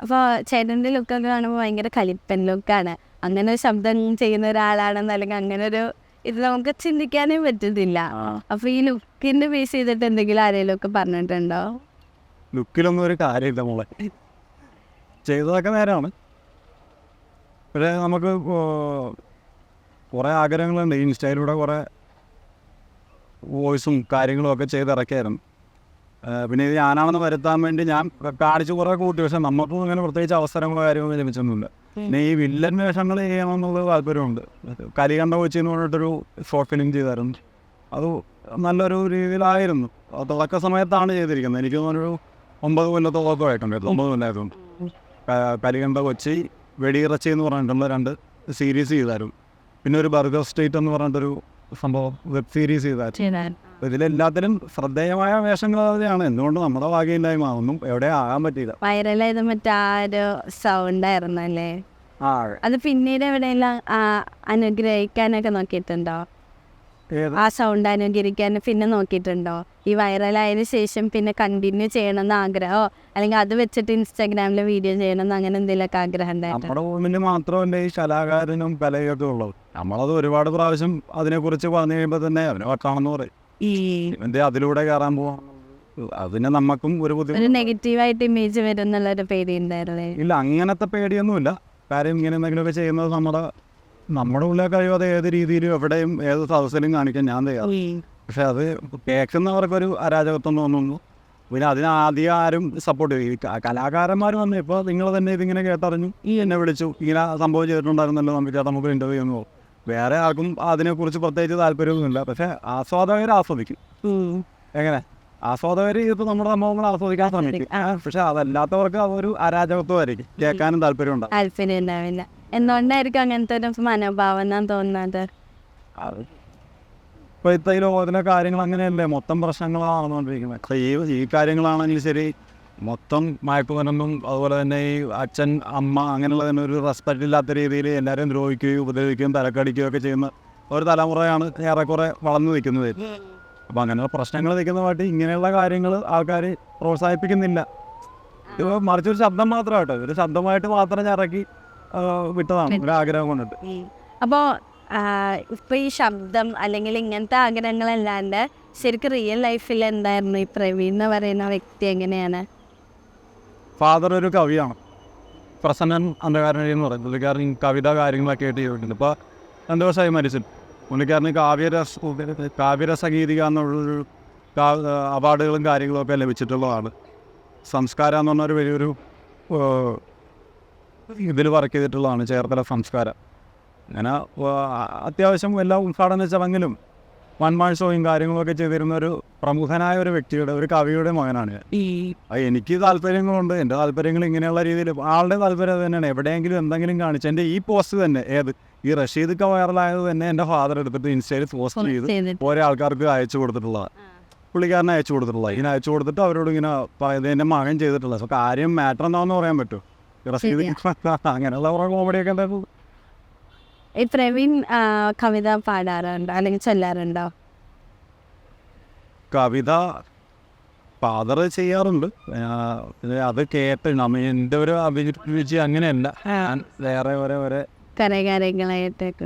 അപ്പോൾ ചേട്ടൻ്റെ ലുക്കൊക്കെ കാണുമ്പോൾ ഭയങ്കര കലിപ്പൻ ലുക്കാണ്. അങ്ങനെ ഒരു ശബ്ദം ചെയ്യുന്ന ഒരാളാണെന്ന് അല്ലെങ്കിൽ അങ്ങനെ ഒരു ഇത് നമുക്ക് ചിന്തിക്കാനേ പറ്റുന്നില്ല. അപ്പോൾ ഈ ലുക്കിൻ്റെ ബേസ് ചെയ്തിട്ട് എന്തെങ്കിലും ആരെങ്കിലും ഒക്കെ പറഞ്ഞിട്ടുണ്ടോ? ലുക്കിലൊന്നും ഒരു കാര്യമില്ല മോളെ, ചെയ്തതൊക്കെ നേരമാണ്. പക്ഷേ നമുക്ക് കുറേ ആഗ്രഹങ്ങളുണ്ട്. ഇൻസ്റ്റയിലൂടെ കുറേ വോയിസും കാര്യങ്ങളും ഒക്കെ ചെയ്തിറക്കിയായിരുന്നു. പിന്നെ ഇത് ഞാനാണെന്ന് വരുത്താൻ വേണ്ടി ഞാൻ കാണിച്ച് കുറേ കൂട്ടി. പക്ഷെ നമുക്കും അങ്ങനെ പ്രത്യേകിച്ച് അവസരങ്ങളോ കാര്യങ്ങളോ ലഭിച്ചൊന്നുമില്ല. പിന്നെ ഈ വില്ലൻ വേഷങ്ങൾ ചെയ്യണമെന്നുള്ള താല്പര്യമുണ്ട്. കലികണ്ട കൊച്ചിന്ന് പറഞ്ഞിട്ടൊരു ഷോർട്ട് ഫിലിം ചെയ്തായിരുന്നു. അത് നല്ലൊരു രീതിയിലായിരുന്നു. തുടക്ക സമയത്താണ് ചെയ്തിരിക്കുന്നത്. എനിക്ക് തോന്നുന്നൊരു 9 കൊല്ലത്തോളമൊക്കെ ആയിട്ടുണ്ട്. 9 കൊല്ലമായിരുന്നു. കലികണ്ട കൊച്ചി, വെടിയിറച്ചി എന്ന് പറഞ്ഞിട്ടുള്ള 2 സീരീസ് ചെയ്തായിരുന്നു. പിന്നെ ഒരു ബർഗർ സ്ട്രീറ്റ് എന്ന് പറഞ്ഞിട്ടൊരു സംഭവം വെബ് സീരീസ് ചെയ്തായിരുന്നു. ഇതിലെല്ലാത്തിലും ശ്രദ്ധേയമായ വേഷങ്ങൾ തന്നെയാണ്. എന്തുകൊണ്ട് നമ്മുടെ ഭാഗ്യമില്ലായ്മ ഒന്നും എവിടെ ആകാൻ പറ്റിയില്ല. വൈറലായത് മറ്റേ ആ ഒരു സൗണ്ടായിരുന്നു അല്ലേ? അത് പിന്നീട് എവിടെയെല്ലാം അനുഗ്രഹിക്കാനൊക്കെ നോക്കിയിട്ടുണ്ടോ? ആ സൗണ്ട് അനുകരിക്കാൻ പിന്നെ നോക്കിയിട്ടുണ്ടോ? ഈ വൈറലായതിനു ശേഷം പിന്നെ കണ്ടിന്യൂ ചെയ്യണമെന്ന് ആഗ്രഹമോ അല്ലെങ്കിൽ അത് വെച്ചിട്ട് ഇൻസ്റ്റാഗ്രാമിൽ വീഡിയോ ചെയ്യണമെന്ന് അങ്ങനെ എന്തെങ്കിലുമൊക്കെ ആഗ്രഹം ഉണ്ടായിരുന്നു? നമ്മുടെ റൂമിന് മാത്രമല്ല ഈ കലാകാരനും കലയൊക്കെ ഉള്ളത്. നമ്മളത് ഒരുപാട് പ്രാവശ്യം അതിനെക്കുറിച്ച് പറഞ്ഞു കഴിയുമ്പോൾ തന്നെ അവനെ വട്ടാണെന്ന് പറയും. ഇവന്റെ അതിലൂടെ കയറാൻ പോവാം. അതിന് നമുക്കും ഒരു ബുദ്ധിമുട്ട്, നെഗറ്റീവായിട്ട് ഇമേജ് വരും എന്നുള്ളൊരു പേടി ഉണ്ടായിരുന്നേ? ഇല്ല, അങ്ങനത്തെ പേടിയൊന്നുമില്ല. കാര്യം ഇങ്ങനെ എന്തെങ്കിലുമൊക്കെ ചെയ്യുന്നത് നമ്മുടെ ഉള്ളിലെ കഴിവ് ഏത് രീതിയിലും എവിടെയും ഏത് സദസ്സിലും കാണിക്കാൻ ഞാൻ തയ്യാറ്. പക്ഷെ അത് കേൾക്കുന്നവർക്കൊരു അരാജകത്വം തോന്നുന്നു. പിന്നെ അതിനാദ്യം ആരും സപ്പോർട്ട് ചെയ്യും. ഈ കലാകാരന്മാർ വന്നു ഇപ്പോൾ നിങ്ങൾ തന്നെ ഇതിങ്ങനെ കേട്ടറിഞ്ഞു, എന്നെ വിളിച്ചു, ഇങ്ങനെ സംഭവം ചെയ്തിട്ടുണ്ടായിരുന്നല്ലോ നമുക്ക് നമുക്ക് ഇൻ്റർവ്യൂ ചെയ്യുന്നു. വേറെ ആർക്കും അതിനെക്കുറിച്ച് പ്രത്യേകിച്ച് താല്പര്യമൊന്നുമില്ല. പക്ഷെ ആസ്വാദകർ ആസ്വദിക്കും. എങ്ങനെ ആസ്വാദകർ ഇപ്പോൾ നമ്മുടെ സംഭവങ്ങൾ ആസ്വദിക്കാൻ ശ്രമിക്കും. പക്ഷെ അതല്ലാത്തവർക്ക് അതൊരു അരാജകത്വമായിരിക്കും, കേൾക്കാനും താല്പര്യം ഉണ്ടാവില്ല. എന്തുകൊണ്ടായിരിക്കും അങ്ങനത്തെ ഒരു മനോഭാവം എന്നാണ് തോന്നുന്നത്? ഇപ്പോഴത്തെ ഈ ലോകത്തിലെ കാര്യങ്ങൾ അങ്ങനെയല്ലേ, മൊത്തം പ്രശ്നങ്ങളാണ് നടന്നുകൊണ്ടിരിക്കുന്നത്. ഈ കാര്യങ്ങളാണെങ്കിൽ ശരി, മൊത്തം മയക്കുമരുന്നും അതുപോലെ തന്നെ ഈ അച്ഛൻ അമ്മ അങ്ങനെയുള്ളതിന് ഒരു റെസ്പെക്റ്റ് ഇല്ലാത്ത രീതിയിൽ എല്ലാവരും ദ്രോഹിക്കുകയും ഉപദ്രവിക്കുകയും തലക്കടിക്കുകയും ഒക്കെ ചെയ്യുന്ന ഒരു തലമുറയാണ് ഏറെക്കുറെ വളർന്നു നിൽക്കുന്നത്. അപ്പോൾ അങ്ങനെയുള്ള പ്രശ്നങ്ങൾ നിൽക്കുന്നതായിട്ട് ഇങ്ങനെയുള്ള കാര്യങ്ങൾ ആൾക്കാർ പ്രോത്സാഹിപ്പിക്കുന്നില്ല. ഇത് മറിച്ചൊരു ശബ്ദം മാത്രമായിട്ടോ, ഒരു ശബ്ദമായിട്ട് മാത്രം ഞാൻ ഇറക്കി വിട്ടതാണ് ഒരു ആഗ്രഹം കൊണ്ടിട്ട്. അപ്പോൾ ഇപ്പോൾ ഈ ശബ്ദം അല്ലെങ്കിൽ ഇങ്ങനത്തെ ആഗ്രഹങ്ങളല്ലാണ്ട് ശരിക്കും റിയൽ ലൈഫിൽ എന്തായിരുന്നു ഈ പ്രവീൺ എന്ന് പറയുന്ന വ്യക്തി? എങ്ങനെയാണ്? ഫാദർ ഒരു കവിയാണ്, പ്രസന്നൻ അന്ധകാരനഴി എന്ന് പറയുന്നത്. പുള്ളിക്കാരൻ കവിത കാര്യങ്ങളൊക്കെ ആയിട്ട് ചെയ്തിട്ടുണ്ട്. ഇപ്പോൾ 2 വർഷമായി മരിച്ചു. പുള്ളിക്കാരന് കാവ്യരസഗീതിക എന്നുള്ളൊരു അവാർഡുകളും കാര്യങ്ങളും ഒക്കെ ലഭിച്ചിട്ടുള്ളതാണ്. സംസ്കാരം എന്ന് പറഞ്ഞൊരു വലിയൊരു ഇതിൽ വർക്ക് ചെയ്തിട്ടുള്ളതാണ്, ചേർത്തല സംസ്കാരം. അങ്ങനെ അത്യാവശ്യം എല്ലാ ഉദ്ഘാടന ചടങ്ങിലും വൺമാൻ ഷോയും കാര്യങ്ങളൊക്കെ ചെയ്തിരുന്ന ഒരു പ്രമുഖനായ ഒരു വ്യക്തിയുടെ, ഒരു കവിയുടെ മകനാണ് ഞാൻ. എനിക്ക് താല്പര്യങ്ങളുണ്ട്. എൻ്റെ താല്പര്യങ്ങൾ ഇങ്ങനെയുള്ള രീതിയിൽ, ആളുടെ താല്പര്യം അത് തന്നെയാണ്. എവിടെയെങ്കിലും എന്തെങ്കിലും കാണിച്ച് എൻ്റെ ഈ പോസ്റ്റ് തന്നെ, ഈ റഷീദൊക്കെ വൈറലായത് തന്നെ എൻ്റെ ഫാദർ എടുത്തിട്ട് ഇൻസ്റ്റയിൽ പോസ്റ്റ് ചെയ്ത് ഓരോ ആൾക്കാർക്ക് അയച്ചു കൊടുത്തിട്ടുള്ളതാണ്. പുള്ളിക്കാരനെ അയച്ചു കൊടുത്തിട്ടുള്ളത്. ഇങ്ങനെ അയച്ചു കൊടുത്തിട്ട് അവരോട് ഇങ്ങനെ പറയുന്നത് എൻ്റെ മകൻ ചെയ്തിട്ടുള്ളത്. അപ്പോൾ കാര്യം മാറ്റർ എന്താണെന്ന് പറയാൻ പറ്റുമോ? റഷീദ് അങ്ങനെയുള്ള കുറേ കോമഡിയൊക്കെ ഉണ്ടായിരുന്നു. ഈ പ്രവീൺ കവിത പാടാറുണ്ടോ അല്ലെങ്കിൽ ചൊല്ലാറുണ്ടോ? കവിത ഫാദർ ചെയ്യാറുണ്ട്. അത് കേട്ട് എൻ്റെ ഒരു അഭിരുചി അങ്ങനെയല്ല. വേറെ ഓരോ കരകാര്യങ്ങളായിട്ടൊക്കെ